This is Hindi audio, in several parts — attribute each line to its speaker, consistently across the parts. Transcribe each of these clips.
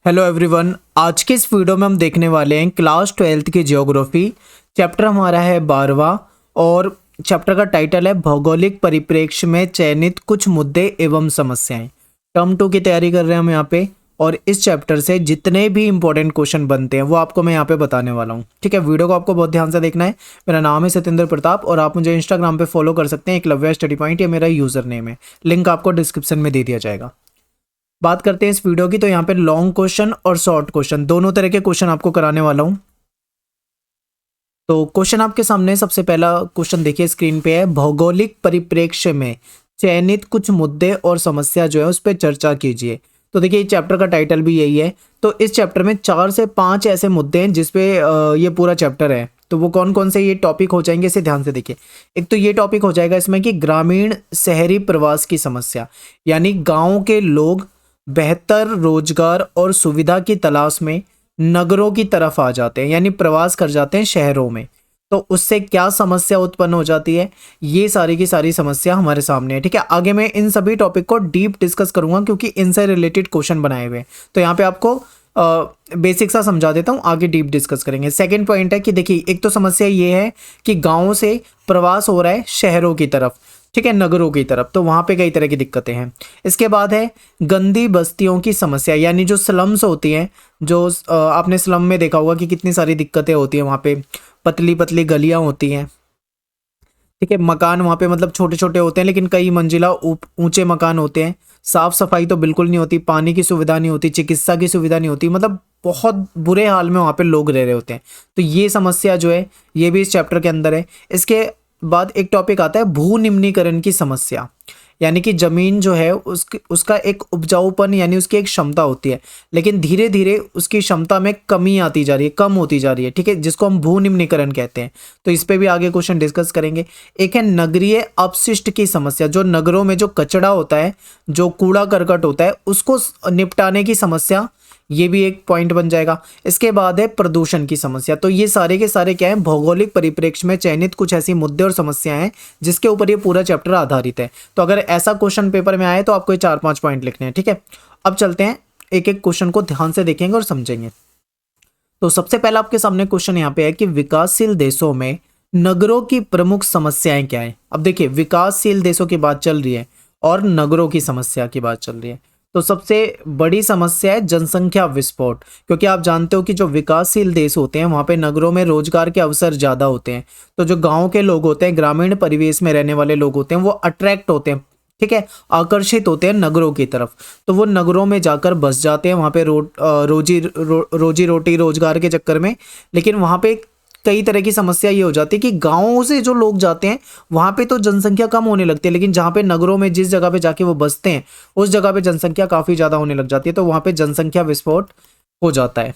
Speaker 1: Hello everyone. आज के इस वीडियो में हम देखने वाले हैं क्लास 12th की ज्योग्राफी। चैप्टर हमारा है 12वां और चैप्टर का टाइटल है भौगोलिक परिप्रेक्ष्य में चयनित कुछ मुद्दे एवं समस्याएं। टर्म 2 की तैयारी कर रहे हैं हम यहाँ पे, और इस चैप्टर से जितने भी इंपॉर्टेंट क्वेश्चन बनते हैं वो आपको मैं यहाँ पे बताने वाला हूँ। ठीक है, वीडियो को आपको बहुत ध्यान से देखना है। मेरा नाम है सत्येंद्र प्रताप और आप मुझे इंस्टाग्राम पे फॉलो कर सकते हैं, एकलव्य स्टडी पॉइंट, ये मेरा यूजर नेम है। लिंक आपको डिस्क्रिप्शन में दे दिया जाएगा। बात करते हैं इस वीडियो की, तो यहाँ पे लॉन्ग क्वेश्चन और शॉर्ट क्वेश्चन दोनों तरह के क्वेश्चन आपको कराने वाला हूँ। तो क्वेश्चन आपके सामने, सबसे पहला क्वेश्चन देखिए स्क्रीन पे है, भौगोलिक परिप्रेक्ष्य में चयनित कुछ मुद्दे और समस्या जो है उस पर चर्चा कीजिए। तो देखिए चैप्टर का टाइटल भी यही है। तो इस चैप्टर में 4 से 5 ऐसे मुद्दे हैं जिसपे ये पूरा चैप्टर है। तो वो कौन कौन से ये टॉपिक हो जाएंगे, इसे ध्यान से देखिए। एक तो ये टॉपिक हो जाएगा इसमें कि ग्रामीण शहरी प्रवास की समस्या, यानी गाँव के लोग बेहतर रोजगार और सुविधा की तलाश में नगरों की तरफ आ जाते हैं, यानी प्रवास कर जाते हैं शहरों में। तो उससे क्या समस्या उत्पन्न हो जाती है, ये सारी की सारी समस्या हमारे सामने है। ठीक है, आगे मैं इन सभी टॉपिक को डीप डिस्कस करूंगा क्योंकि इनसे रिलेटेड क्वेश्चन बनाए हुए हैं। तो यहाँ पे आपको बेसिक सा समझा देता हूँ, आगे डीप डिस्कस करेंगे। सेकंड पॉइंट है कि देखिए, एक तो समस्या ये है कि गाँव से प्रवास हो रहा है शहरों की तरफ, ठीक है, नगरों की तरफ, तो वहाँ पे कई तरह की दिक्कतें हैं। इसके बाद है गंदी बस्तियों की समस्या, यानी जो स्लम्स होती हैं, जो आपने स्लम में देखा होगा कि कितनी सारी दिक्कतें होती हैं। वहाँ पे पतली पतली गलियाँ होती हैं, ठीक है, मकान वहाँ पे मतलब छोटे छोटे होते हैं लेकिन कई मंजिला ऊंचे मकान होते हैं। साफ सफाई तो बिल्कुल नहीं होती, पानी की सुविधा नहीं होती, चिकित्सा की सुविधा नहीं होती, मतलब बहुत बुरे हाल में वहाँ पे लोग रह रहे होते हैं। तो ये समस्या जो है ये भी इस चैप्टर के अंदर है। इसके बाद एक टॉपिक आता है भू निम्नीकरण की समस्या, यानी कि जमीन जो है उसका एक उपजाऊपन यानी उसकी एक क्षमता होती है, लेकिन धीरे धीरे उसकी क्षमता में कमी आती जा रही है, कम होती जा रही है। ठीक है, जिसको हम भू निम्नीकरण कहते हैं। तो इस पे भी आगे क्वेश्चन डिस्कस करेंगे। एक है नगरीय अपशिष्ट की समस्या, जो नगरों में जो कचरा होता है, जो कूड़ा करकट होता है, उसको निपटाने की समस्या, ये भी एक पॉइंट बन जाएगा। इसके बाद है प्रदूषण की समस्या। तो ये सारे के सारे क्या है, भौगोलिक परिप्रेक्ष्य में चयनित कुछ ऐसी मुद्दे और समस्याएं हैं जिसके ऊपर ये पूरा चैप्टर आधारित है। तो अगर ऐसा क्वेश्चन पेपर में आए तो आपको ये 4-5 पॉइंट लिखने हैं। ठीक है, अब चलते हैं, एक एक क्वेश्चन को ध्यान से देखेंगे और समझेंगे। तो सबसे पहला आपके सामने क्वेश्चन यहाँ पे है कि विकासशील देशों में नगरों की प्रमुख समस्याएं क्या है। अब देखिए, विकासशील देशों की बात चल रही है और नगरों की समस्या की बात चल रही है। तो सबसे बड़ी समस्या है जनसंख्या विस्फोट, क्योंकि आप जानते हो कि जो विकासशील देश होते हैं वहाँ पे नगरों में रोजगार के अवसर ज़्यादा होते हैं। तो जो गांव के लोग होते हैं, ग्रामीण परिवेश में रहने वाले लोग होते हैं, वो अट्रैक्ट होते हैं, ठीक है, आकर्षित होते हैं नगरों की तरफ। तो वो नगरों में जाकर बस जाते हैं वहाँ पे रोजी रोटी रोजगार के चक्कर में। लेकिन वहाँ पे कई तरह की समस्या ये हो जाती है कि गाँवों से जो लोग जाते हैं वहाँ पे तो जनसंख्या कम होने लगती है, लेकिन जहाँ पे नगरों में जिस जगह पे जाके वो बसते हैं उस जगह पे जनसंख्या काफ़ी ज़्यादा होने लग जाती है। तो वहाँ पे जनसंख्या विस्फोट हो जाता है।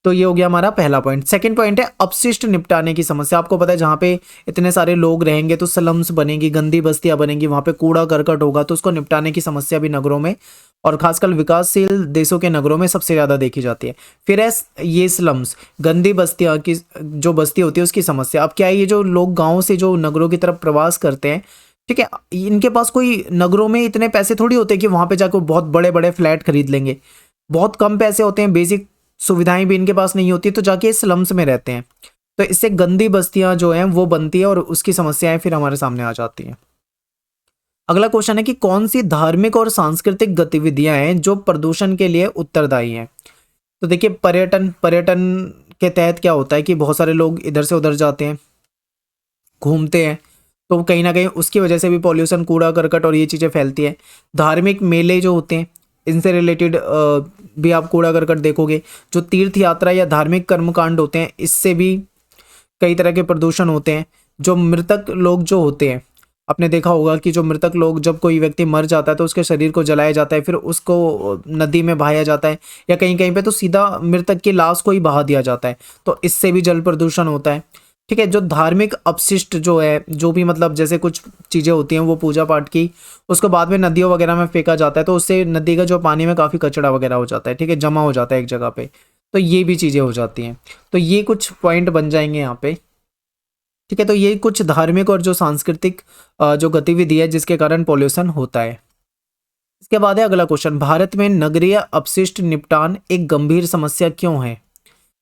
Speaker 1: तो ये हो गया हमारा पहला पॉइंट। सेकंड पॉइंट है अपशिष्ट निपटाने की समस्या। आपको पता है जहाँ पे इतने सारे लोग रहेंगे तो स्लम्स बनेंगी, गंदी बस्तियां बनेंगी, वहाँ पे कूड़ा करकट होगा, तो उसको निपटाने की समस्या भी नगरों में और खासकर विकासशील देशों के नगरों में सबसे ज़्यादा देखी जाती है। फिर है ये स्लम्स, गंदी बस्तियाँ की जो बस्ती होती है उसकी समस्या। अब क्या है, ये जो लोग गाँव से जो नगरों की तरफ प्रवास करते हैं, ठीक है, इनके पास कोई नगरों में इतने पैसे थोड़ी होते कि वहाँ पे जाकर बहुत बड़े बड़े फ्लैट खरीद लेंगे। बहुत कम पैसे होते हैं, बेसिक सुविधाएं भी इनके पास नहीं होती, तो जाके स्लम्स में रहते हैं। तो इससे गंदी बस्तियां जो हैं वो बनती है और उसकी समस्याएं फिर हमारे सामने आ जाती हैं। अगला क्वेश्चन है कि कौन सी धार्मिक और सांस्कृतिक गतिविधियां हैं जो प्रदूषण के लिए उत्तरदायी हैं। तो देखिए, पर्यटन के तहत क्या होता है कि बहुत सारे लोग इधर से उधर जाते हैं, घूमते हैं, तो कहीं ना कहीं उसकी वजह से भी पॉल्यूशन, कूड़ा करकट और ये चीज़ें फैलती हैं। धार्मिक मेले जो होते हैं इनसे रिलेटेड भी आप कूड़ा करकट देखोगे। जो तीर्थ यात्रा या धार्मिक कर्मकांड होते हैं इससे भी कई तरह के प्रदूषण होते हैं। जो मृतक लोग जो होते हैं, आपने देखा होगा कि जो मृतक लोग, जब कोई व्यक्ति मर जाता है तो उसके शरीर को जलाया जाता है, फिर उसको नदी में बहाया जाता है, या कहीं कहीं पे तो सीधा मृतक की लाश को ही बहा दिया जाता है। तो इससे भी जल प्रदूषण होता है। ठीक है, जो धार्मिक अपशिष्ट जो है, जो भी मतलब जैसे कुछ चीज़ें होती हैं वो पूजा पाठ की, उसको बाद में नदियों वगैरह में फेंका जाता है, तो उससे नदी का जो पानी में काफ़ी कचरा वगैरह हो जाता है, ठीक है, जमा हो जाता है एक जगह पे। तो ये भी चीज़ें हो जाती हैं। तो ये कुछ पॉइंट बन जाएंगे यहाँ पे। ठीक है, तो ये कुछ धार्मिक और जो सांस्कृतिक जो गतिविधि है जिसके कारण पॉल्यूशन होता है। इसके बाद है अगला क्वेश्चन, भारत में नगरीय अपशिष्ट निपटान एक गंभीर समस्या क्यों है?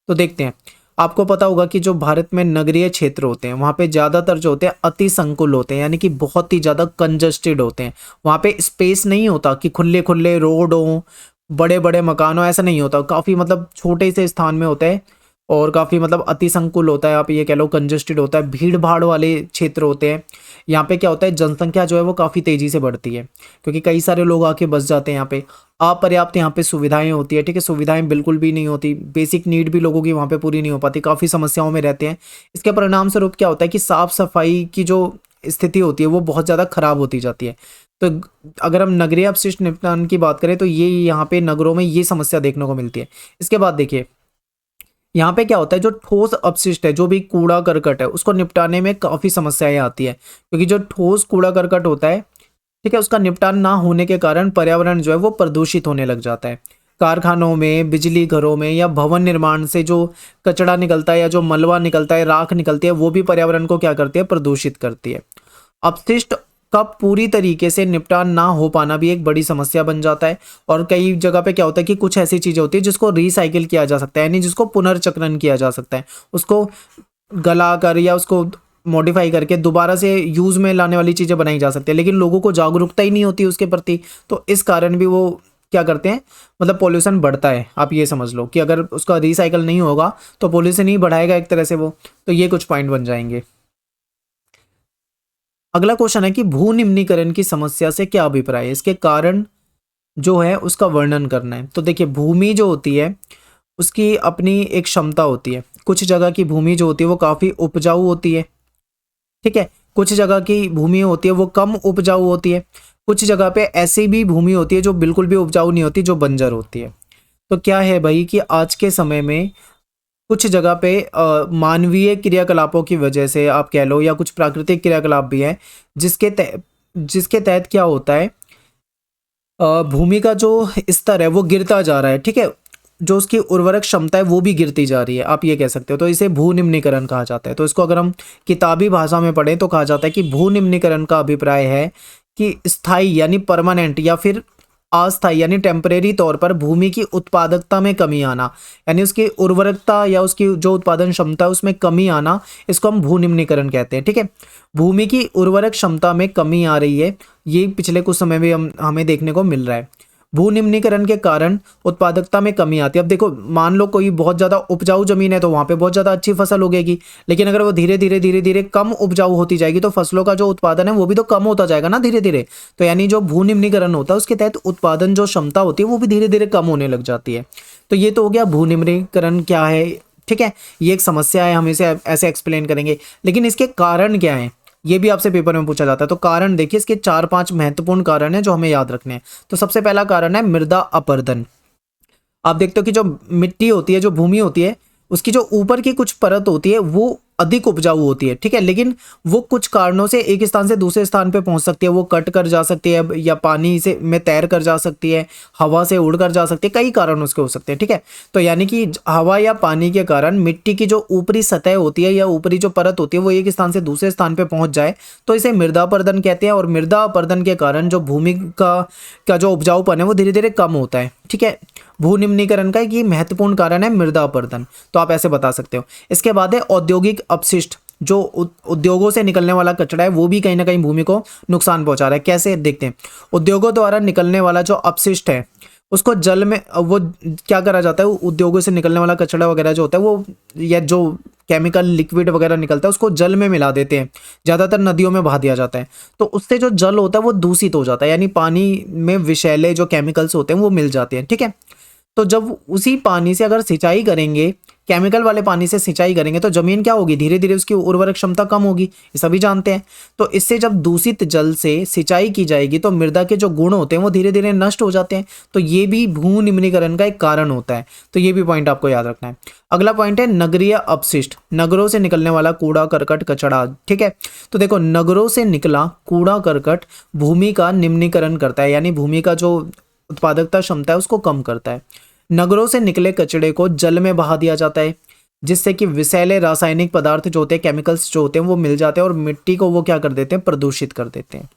Speaker 1: तो देखते हैं। आपको पता होगा कि जो भारत में नगरीय क्षेत्र होते हैं वहाँ पे ज़्यादातर जो होते हैं अति संकुल होते हैं, यानी कि बहुत ही ज़्यादा कंजस्टेड होते हैं। वहाँ पे स्पेस नहीं होता कि खुले खुले रोड हो, बड़े बड़े मकान हो, ऐसा नहीं होता। काफ़ी मतलब छोटे से स्थान में होता है और काफ़ी मतलब अति संकुल होता है, आप ये कह लो कंजस्टेड होता है, भीड़ भाड़ वाले क्षेत्र होते हैं। यहाँ पे क्या होता है, जनसंख्या जो है वो काफ़ी तेज़ी से बढ़ती है क्योंकि कई सारे लोग आके बस जाते हैं यहाँ पे। अपर्याप्त यहाँ पे सुविधाएं होती है, ठीक है, सुविधाएं बिल्कुल भी नहीं होती, बेसिक नीड भी लोगों की वहाँ पे पूरी नहीं हो पाती, काफ़ी समस्याओं में रहते हैं। इसके परिणाम स्वरूप क्या होता है कि साफ सफाई की जो स्थिति होती है वो बहुत ज़्यादा खराब होती जाती है। तो अगर हम नगरीय अपशिष्ट निपटान की बात करें तो ये यहाँ पे नगरों में ये समस्या देखने को मिलती है। इसके बाद देखिए यहाँ पे क्या होता है, जो ठोस अपशिष्ट है, जो भी कूड़ा करकट है, उसको निपटाने में काफ़ी समस्याएं आती है क्योंकि जो ठोस कूड़ा करकट होता है, ठीक है, उसका निपटान ना होने के कारण पर्यावरण जो है वो प्रदूषित होने लग जाता है। कारखानों में, बिजली घरों में या भवन निर्माण से जो कचरा निकलता है या जो मलबा निकलता है, राख निकलती है, वो भी पर्यावरण को क्या करती है, प्रदूषित करती है। अपशिष्ट का पूरी तरीके से निपटान ना हो पाना भी एक बड़ी समस्या बन जाता है। और कई जगह पे क्या होता है कि कुछ ऐसी चीज़ें होती है जिसको रिसाइकिल किया जा सकता है, यानी जिसको पुनर्चक्रण किया जा सकता है, उसको गला कर या उसको मॉडिफाई करके दोबारा से यूज़ में लाने वाली चीज़ें बनाई जा सकती है, लेकिन लोगों को जागरूकता ही नहीं होती उसके प्रति। तो इस कारण भी वो क्या करते हैं, मतलब पॉल्यूशन बढ़ता है। आप ये समझ लो कि अगर उसका रिसाइकल नहीं होगा तो पॉल्यूशन ही बढ़ाएगा एक तरह से वो। तो ये कुछ पॉइंट बन जाएंगे। अगला क्वेश्चन है कि भू निम्नीकरण की समस्या से क्या अभिप्राय है, इसके कारण जो है उसका वर्णन करना है। तो देखिए, भूमि जो होती है उसकी अपनी एक क्षमता होती है। कुछ जगह की भूमि जो होती है वो काफ़ी उपजाऊ होती है, ठीक है, कुछ जगह की भूमि होती है वो कम उपजाऊ होती है, कुछ जगह पे ऐसी भी भूमि होती है जो बिल्कुल भी उपजाऊ नहीं होती, जो बंजर होती है। तो क्या है भाई कि आज के समय में कुछ जगह पे मानवीय क्रियाकलापों की वजह से आप कह लो, या कुछ प्राकृतिक क्रियाकलाप भी हैं जिसके तहत क्या होता है, भूमि का जो स्तर है वो गिरता जा रहा है, ठीक है, जो उसकी उर्वरक क्षमता है वो भी गिरती जा रही है, आप ये कह सकते हो। तो इसे भू निम्नीकरण कहा जाता है। तो इसको अगर हम किताबी भाषा में पढ़ें तो कहा जाता है कि भू निम्नीकरण का अभिप्राय है कि स्थायी यानी परमानेंट या फिर अस्थायी यानी टेम्परेरी तौर पर भूमि की उत्पादकता में कमी आना, यानी उसकी उर्वरकता या उसकी जो उत्पादन क्षमता है उसमें कमी आना, इसको हम भू निम्नीकरण कहते हैं, ठीक है। भूमि की उर्वरक क्षमता में कमी आ रही है, ये पिछले कुछ समय में हमें देखने को मिल रहा है। भू निम्नीकरण के कारण उत्पादकता में कमी आती है। अब देखो, मान लो कोई बहुत ज़्यादा उपजाऊ जमीन है तो वहाँ पे बहुत ज़्यादा अच्छी फसल उगेगी, लेकिन अगर वो धीरे धीरे कम उपजाऊ होती जाएगी तो फसलों का जो उत्पादन है वो भी तो कम होता जाएगा ना धीरे धीरे। तो यानी जो भू निम्नीकरण होता है उसके तहत उत्पादन जो क्षमता होती है वो भी धीरे धीरे कम होने लग जाती है। तो ये तो हो गया भू निम्नीकरण क्या है, ठीक है, ये एक समस्या है, हम इसे ऐसे एक्सप्लेन करेंगे। लेकिन इसके कारण क्या है, ये भी आपसे पेपर में पूछा जाता है। तो कारण देखिए, इसके 4-5 महत्वपूर्ण कारण हैं जो हमें याद रखने हैं। तो सबसे पहला कारण है मृदा अपरदन। आप देखते हो कि जो मिट्टी होती है, जो भूमि होती है, उसकी जो ऊपर की कुछ परत होती है वो अधिक उपजाऊ होती है, ठीक है, लेकिन वो कुछ कारणों से एक स्थान से दूसरे स्थान पे पहुंच सकती है। वो कट कर जा सकती है या पानी से में तैर कर जा सकती है, हवा से उड़ कर जा सकती है, कई कारण उसके हो सकते हैं, ठीक है। तो यानी कि हवा या पानी के कारण मिट्टी की जो ऊपरी सतह होती है या ऊपरी जो परत होती है वो एक स्थान से दूसरे स्थान पे पहुंच जाए तो इसे मृदा अपरदन कहते हैं। और मृदा अपरदन के कारण जो भूमि का जो उपजाऊपन है वो धीरे धीरे कम होता है, ठीक है। भू निम्नीकरण का एक महत्वपूर्ण कारण है मृदा अपरदन, तो आप ऐसे बता सकते हो। इसके बाद है औद्योगिक अपशिष्ट, जो उद्योगों से निकलने वाला कचरा है वो भी कहीं ना कहीं भूमि को नुकसान पहुंचा रहा है। कैसे, देखते हैं। उद्योगों द्वारा निकलने वाला जो अपशिष्ट है उसको जल में, वो क्या करा जाता है, उद्योगों से निकलने वाला कचरा वगैरह जो होता है वो, या जो केमिकल लिक्विड वगैरह निकलता है उसको जल में मिला देते हैं, ज़्यादातर नदियों में बहा दिया जाता है। तो उससे जो जल होता है वो दूषित हो जाता है, यानी पानी में विषैले जो केमिकल्स होते हैं वो मिल जाते हैं, ठीक है। तो जब उसी पानी से अगर सिंचाई करेंगे, केमिकल वाले पानी से सिंचाई करेंगे तो जमीन क्या होगी, धीरे धीरे उसकी उर्वरक क्षमता कम होगी, ये सभी जानते हैं। तो इससे जब दूषित जल से सिंचाई की जाएगी तो मृदा के जो गुण होते हैं वो धीरे धीरे नष्ट हो जाते हैं। तो ये भी भू निम्नीकरण का एक कारण होता है। तो ये भी पॉइंट आपको याद रखना है। अगला पॉइंट है नगरीय अपशिष्ट, नगरों से निकलने वाला कूड़ा करकट कचरा, ठीक है। तो देखो, नगरों से निकला कूड़ा करकट भूमि का निम्नीकरण करता है, यानी भूमि का जो उत्पादकता क्षमता है उसको कम करता है। नगरों से निकले कचड़े को जल में बहा दिया जाता है, जिससे कि विषैले रासायनिक पदार्थ जो होते हैं, केमिकल्स जो होते हैं वो मिल जाते हैं और मिट्टी को वो क्या कर देते हैं, प्रदूषित कर देते हैं।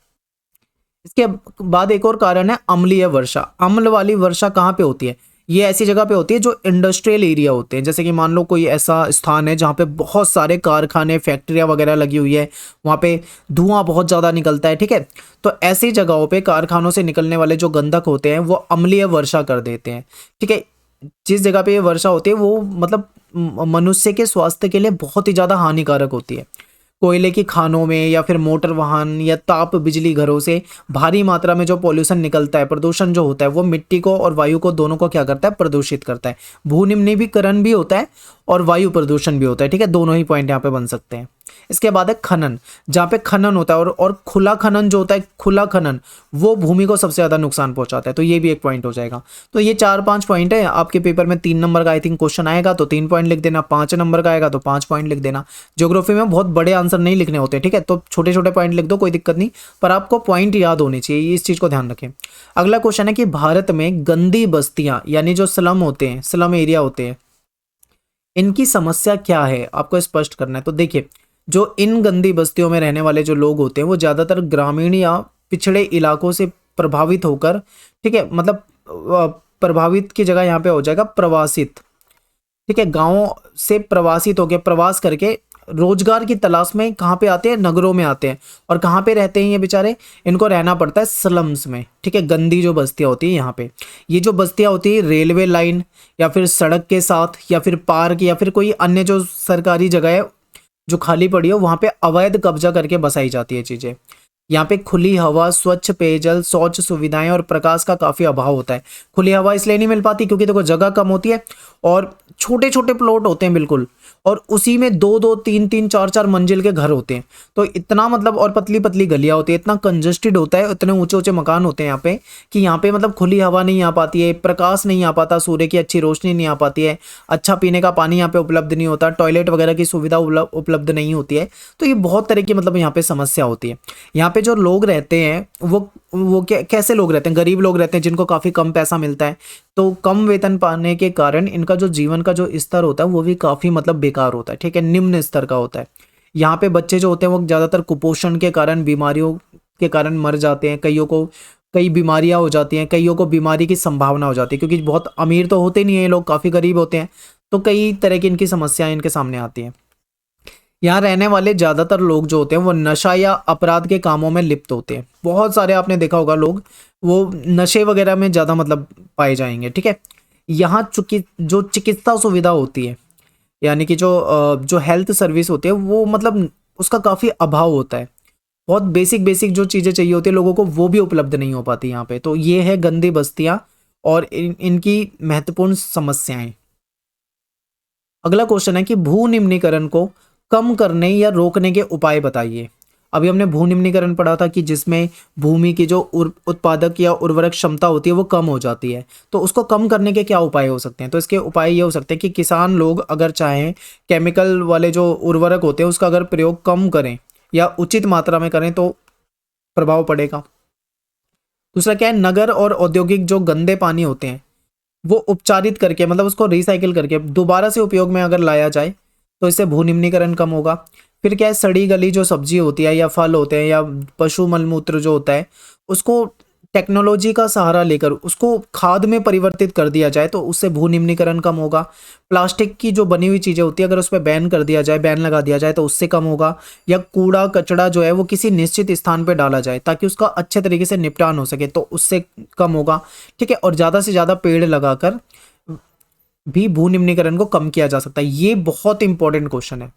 Speaker 1: इसके बाद एक और कारण है अम्लीय वर्षा। अम्ल वाली वर्षा कहाँ पे होती है? ये ऐसी जगह पे होती है जो इंडस्ट्रियल एरिया होते हैं, जैसे कि मान लो कोई ऐसा स्थान है जहाँ पे बहुत सारे कारखाने फैक्ट्रियाँ वगैरह लगी हुई है, वहाँ पे धुआं बहुत ज़्यादा निकलता है, ठीक है। तो ऐसी जगहों पे कारखानों से निकलने वाले जो गंधक होते हैं वो अम्लीय वर्षा कर देते हैं, ठीक है। जिस जगह पे ये वर्षा होती है वो मतलब मनुष्य के स्वास्थ्य के लिए बहुत ही ज़्यादा हानिकारक होती है। कोयले की खानों में या फिर मोटर वाहन या ताप बिजली घरों से भारी मात्रा में जो पॉल्यूशन निकलता है, प्रदूषण जो होता है, वो मिट्टी को और वायु को दोनों को क्या करता है? प्रदूषित करता है। भूनिम्नीकरण भी होता है और वायु प्रदूषण भी होता है, ठीक है। दोनों ही पॉइंट यहाँ पे बन सकते हैं। इसके बाद है खनन, जहाँ पे खनन होता है और खुला खनन जो होता है, खुला खनन, वो भूमि को सबसे ज़्यादा नुकसान पहुंचाता है। तो ये भी एक पॉइंट हो जाएगा। तो ये 4-5 पॉइंट है। आपके पेपर में 3 नंबर का आई थिंक क्वेश्चन आएगा तो 3 पॉइंट लिख देना, 5 नंबर का आएगा तो 5 पॉइंट लिख देना। ज्योग्राफी में बहुत बड़े आंसर नहीं लिखने होते, ठीक है, तो छोटे छोटे पॉइंट लिख दो, कोई दिक्कत नहीं, पर आपको पॉइंट याद होनी चाहिए, इस चीज़ को ध्यान रखें। अगला क्वेश्चन है कि भारत में गंदी बस्तियां यानी जो स्लम होते हैं, स्लम एरिया होते हैं, इनकी समस्या क्या है, आपको स्पष्ट करना है। तो देखिए, जो इन गंदी बस्तियों में रहने वाले जो लोग होते हैं वो ज़्यादातर ग्रामीण या पिछड़े इलाकों से प्रभावित होकर, ठीक है, मतलब प्रभावित की जगह यहाँ पे हो जाएगा प्रवासित, ठीक है, गाँव से प्रवासित होकर, प्रवास करके रोजगार की तलाश में कहाँ पे आते हैं? नगरों में आते हैं। और कहाँ पे रहते हैं ये बेचारे? इनको रहना पड़ता है स्लम्स में, ठीक है, गंदी जो बस्तियाँ होती है यहाँ पे। ये जो बस्तियाँ होती है रेलवे लाइन या फिर सड़क के साथ या फिर पार्क या फिर कोई अन्य जो सरकारी जगह है जो खाली पड़ी हो, वहाँ पे अवैध कब्जा करके बसाई जाती है चीज़ें। यहाँ पे खुली हवा, स्वच्छ पेयजल, शौच सुविधाएं और प्रकाश का काफ़ी अभाव होता है। खुली हवा इसलिए नहीं मिल पाती क्योंकि देखो जगह कम होती है और छोटे छोटे प्लॉट होते हैं बिल्कुल, और उसी में 2-2, 3-3, 4-4 मंजिल के घर होते हैं। तो इतना मतलब, और पतली पतली गलियाँ होती है, इतना कंजस्टेड होता है, इतने ऊंचे ऊंचे मकान होते हैं यहाँ पे कि यहाँ पे मतलब खुली हवा नहीं आ पाती है, प्रकाश नहीं आ पाता, सूर्य की अच्छी रोशनी नहीं आ पाती है, अच्छा पीने का पानी यहाँ पे उपलब्ध नहीं होता, टॉयलेट वगैरह की सुविधा उपलब्ध नहीं होती है। तो ये बहुत तरह की मतलब यहाँ पे समस्या होती है। यहाँ पे जो लोग रहते हैं वो कैसे लोग रहते हैं? गरीब लोग रहते हैं जिनको काफ़ी कम पैसा मिलता है, तो कम वेतन पाने के कारण इनका जो जीवन का जो स्तर होता है वो भी काफ़ी मतलब बेकार होता है, ठीक है, निम्न स्तर का होता है। यहाँ पे बच्चे जो होते हैं वो ज़्यादातर कुपोषण के कारण, बीमारियों के कारण मर जाते हैं। कईयों को कई बीमारियाँ हो जाती हैं, कईयों को बीमारी की संभावना हो जाती है, क्योंकि बहुत अमीर तो होते नहीं है ये लोग, काफ़ी गरीब होते हैं। तो कई तरह की इनकी समस्याएं इनके सामने आती हैं। यहाँ रहने वाले ज़्यादातर लोग जो होते हैं वो नशा या अपराध के कामों में लिप्त होते हैं। बहुत सारे आपने देखा होगा लोग वो नशे वगैरह में ज़्यादा मतलब पाए जाएंगे, ठीक है। यहाँ चूंकि जो चिकित्सा सुविधा होती है, यानी कि जो हेल्थ सर्विस होती है, वो मतलब उसका काफ़ी अभाव होता है। बहुत बेसिक बेसिक जो चीज़ें चाहिए होती है लोगों को, वो भी उपलब्ध नहीं हो पाती यहाँ पे। तो ये है गंदी बस्तियाँ और इनकी महत्वपूर्ण समस्याएं। अगला क्वेश्चन है कि भू निम्नीकरण को कम करने या रोकने के उपाय बताइए। अभी हमने भू निम्नीकरण पढ़ा था कि जिसमें भूमि की जो उत्पादक या उर्वरक क्षमता होती है वो कम हो जाती है। तो उसको कम करने के क्या उपाय हो सकते हैं? तो इसके उपाय ये हो सकते हैं कि किसान लोग अगर चाहें केमिकल वाले जो उर्वरक होते हैं उसका अगर प्रयोग कम करें या उचित मात्रा में करें तो प्रभाव पड़ेगा। दूसरा क्या है? नगर और औद्योगिक जो गंदे पानी होते हैं वो उपचारित करके, मतलब उसको रिसाइकिल करके दोबारा से उपयोग में अगर लाया जाए तो इससे भू निम्नीकरण कम होगा। फिर क्या है? सड़ी गली जो सब्जी होती है या फल होते हैं या पशु मलमूत्र जो होता है, उसको टेक्नोलॉजी का सहारा लेकर उसको खाद में परिवर्तित कर दिया जाए तो उससे भू निम्नीकरण कम होगा। प्लास्टिक की जो बनी हुई चीज़ें होती है अगर उस पर बैन कर दिया जाए, बैन लगा दिया जाए तो उससे कम होगा। या कूड़ा कचड़ा जो है वो किसी निश्चित स्थान पर डाला जाए ताकि उसका अच्छे तरीके से निपटान हो सके, तो उससे कम होगा, ठीक है। और ज़्यादा से ज़्यादा पेड़ लगाकर भी भू निम्नीकरण को कम किया जा सकता है। ये बहुत इंपॉर्टेंट क्वेश्चन है,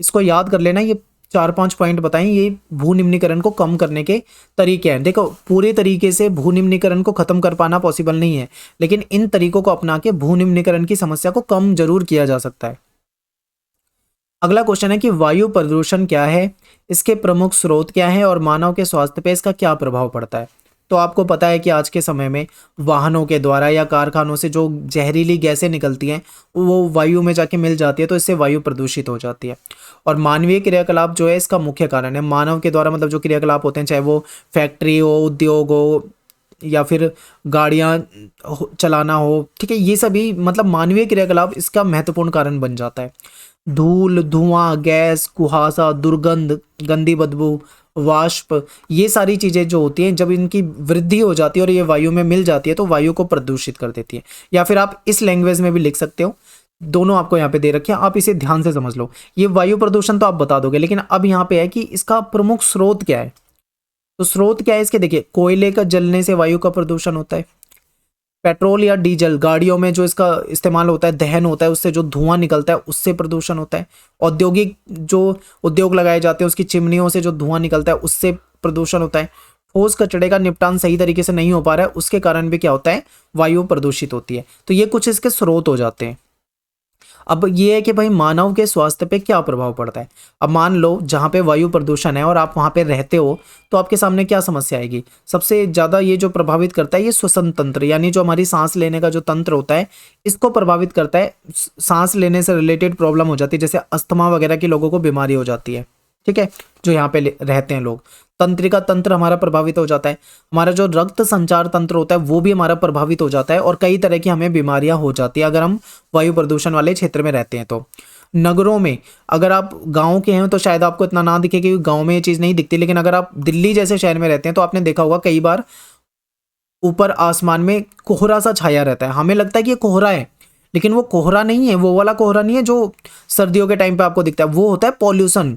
Speaker 1: इसको याद कर लेना। ये 4-5 पॉइंट बताएं, ये भू निम्नीकरण को कम करने के तरीके हैं। देखो, पूरे तरीके से भू निम्नीकरण को खत्म कर पाना पॉसिबल नहीं है, लेकिन इन तरीकों को अपना के भू निम्नीकरण की समस्या को कम जरूर किया जा सकता है। अगला क्वेश्चन है कि वायु प्रदूषण क्या है, इसके प्रमुख स्रोत क्या है और मानव के स्वास्थ्य पे इसका क्या प्रभाव पड़ता है। तो आपको पता है कि आज के समय में वाहनों के द्वारा या कारखानों से जो जहरीली गैसें निकलती हैं वो वायु में जाके मिल जाती है, तो इससे वायु प्रदूषित हो जाती है। और मानवीय क्रियाकलाप जो है इसका मुख्य कारण है। मानव के द्वारा मतलब जो क्रियाकलाप होते हैं, चाहे वो फैक्ट्री हो, उद्योग हो या फिर गाड़ियाँ चलाना हो, ठीक है, ये सभी मतलब मानवीय क्रियाकलाप इसका महत्वपूर्ण कारण बन जाता है। धूल, धुआं, गैस, कुहासा, दुर्गंध, गंदी बदबू वाष्प, ये सारी चीज़ें जो होती हैं जब इनकी वृद्धि हो जाती है और ये वायु में मिल जाती है तो वायु को प्रदूषित कर देती है। या फिर आप इस लैंग्वेज में भी लिख सकते हो, दोनों आपको यहाँ पे दे रखे हैं, आप इसे ध्यान से समझ लो। ये वायु प्रदूषण तो आप बता दोगे, लेकिन अब यहाँ पे है कि इसका प्रमुख स्रोत क्या है। तो स्रोत क्या है इसके, देखिए कोयले का जलने से वायु का प्रदूषण होता है, पेट्रोल या डीजल गाड़ियों में जो इसका इस्तेमाल होता है, दहन होता है, उससे जो धुआं निकलता है उससे प्रदूषण होता है। औद्योगिक जो उद्योग लगाए जाते हैं उसकी चिमनियों से जो धुआं निकलता है उससे प्रदूषण होता है। ठोस कचरे का निपटान सही तरीके से नहीं हो पा रहा है, उसके कारण भी क्या होता है, वायु प्रदूषित होती है। तो ये कुछ इसके स्रोत हो जाते हैं। अब ये है कि भाई मानव के स्वास्थ्य पे क्या प्रभाव पड़ता है। अब मान लो जहाँ पे वायु प्रदूषण है और आप वहाँ पे रहते हो तो आपके सामने क्या समस्या आएगी। सबसे ज़्यादा ये जो प्रभावित करता है ये श्वसन तंत्र, यानी जो हमारी सांस लेने का जो तंत्र होता है इसको प्रभावित करता है। सांस लेने से रिलेटेड प्रॉब्लम हो जाती है, जैसे अस्थमा वगैरह के लोगों को बीमारी हो जाती है, ठीक है, जो यहाँ पे रहते हैं लोग। तंत्रिका तंत्र हमारा प्रभावित हो जाता है, हमारा जो रक्त संचार तंत्र होता है वो भी हमारा प्रभावित हो जाता है और कई तरह की हमें बीमारियां हो जाती है अगर हम वायु प्रदूषण वाले क्षेत्र में रहते हैं। तो नगरों में, अगर आप गांव के हैं तो शायद आपको इतना ना दिखे क्योंकि गांव में ये चीज़ नहीं दिखती, लेकिन अगर आप दिल्ली जैसे शहर में रहते हैं तो आपने देखा होगा कई बार ऊपर आसमान में कोहरा सा छाया रहता है, हमें लगता है कि ये कोहरा है, लेकिन वो कोहरा नहीं है, वो वाला कोहरा नहीं है जो सर्दियों के टाइम पे आपको दिखता है, वो होता है पॉल्यूशन,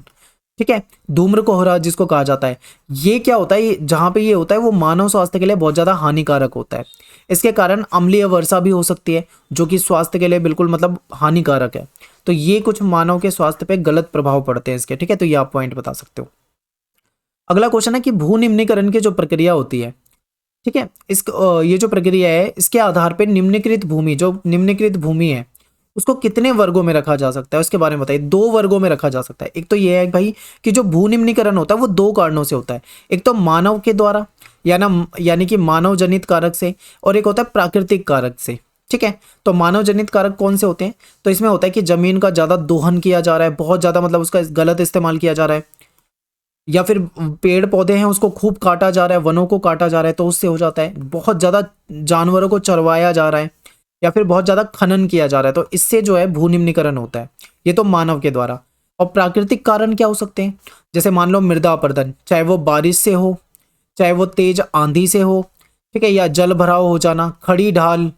Speaker 1: ठीक है, धूम्र कोहरा जिसको कहा जाता है। ये क्या होता है, जहाँ पे ये होता है वो मानव स्वास्थ्य के लिए बहुत ज़्यादा हानिकारक होता है। इसके कारण अम्लीय वर्षा भी हो सकती है जो कि स्वास्थ्य के लिए बिल्कुल मतलब हानिकारक है। तो ये कुछ मानव के स्वास्थ्य पे गलत प्रभाव पड़ते हैं इसके, ठीक है, तो ये आप पॉइंट बता सकते हो। अगला क्वेश्चन है कि भू निम्नीकरण की जो प्रक्रिया होती है, ठीक है, ये जो प्रक्रिया है इसके आधार पर निम्नीकृत भूमि, जो निम्नीकृत भूमि है उसको कितने वर्गों में रखा जा सकता है उसके बारे में बताइए। 2 वर्गों में रखा जा सकता है। एक तो ये है भाई कि जो भू निम्नीकरण होता है वो 2 कारणों से होता है, एक तो मानव के द्वारा यानी कि मानव जनित कारक से, और एक होता है प्राकृतिक कारक से, ठीक है। तो मानव जनित कारक कौन से होते हैं, तो इसमें होता है कि जमीन का ज़्यादा दोहन किया जा रहा है, बहुत ज़्यादा मतलब उसका गलत इस्तेमाल किया जा रहा है, या फिर पेड़ पौधे हैं उसको खूब काटा जा रहा है, वनों को काटा जा रहा है तो उससे हो जाता है, बहुत ज़्यादा जानवरों को चरवाया जा रहा है, या फिर बहुत ज़्यादा खनन किया जा रहा है, तो इससे जो है भू निम्नीकरण होता है। ये तो मानव के द्वारा। और प्राकृतिक कारण क्या हो सकते हैं, जैसे मान लो मृदा अपरदन, चाहे वो बारिश से हो, चाहे वो तेज आंधी से हो, ठीक है, या जल भराव हो जाना, खड़ी ढाल,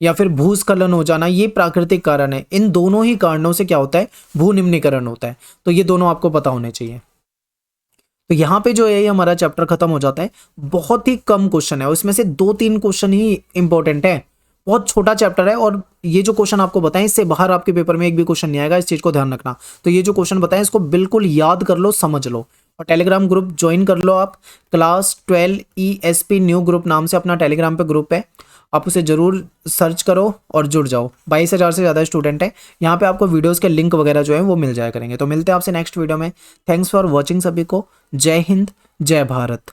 Speaker 1: या फिर भूस्खलन हो जाना, ये प्राकृतिक कारण है। इन दोनों ही कारणों से क्या होता है, भू निम्नीकरण होता है। तो ये दोनों आपको पता होने चाहिए। तो यहाँ पे जो है ये हमारा चैप्टर खत्म हो जाता है। बहुत ही कम क्वेश्चन है और इसमें से 2-3 क्वेश्चन ही इंपॉर्टेंट है। बहुत छोटा चैप्टर है और ये जो क्वेश्चन आपको बताएं इससे बाहर आपके पेपर में एक भी क्वेश्चन नहीं आएगा, इस चीज़ को ध्यान रखना। तो ये जो क्वेश्चन बताएं इसको बिल्कुल याद कर लो, समझ लो, और टेलीग्राम ग्रुप ज्वाइन कर लो आप। क्लास 12 ESP न्यू ग्रुप नाम से अपना टेलीग्राम पे ग्रुप है, आप उसे ज़रूर सर्च करो और जुड़ जाओ। 22,000 से ज़्यादा स्टूडेंट है यहाँ पे, आपको वीडियोज़ के लिंक वगैरह जो है वो मिल जाया करेंगे। तो मिलते हैं आपसे नेक्स्ट वीडियो में। थैंक्स फॉर वॉचिंग सभी को। जय हिंद, जय भारत।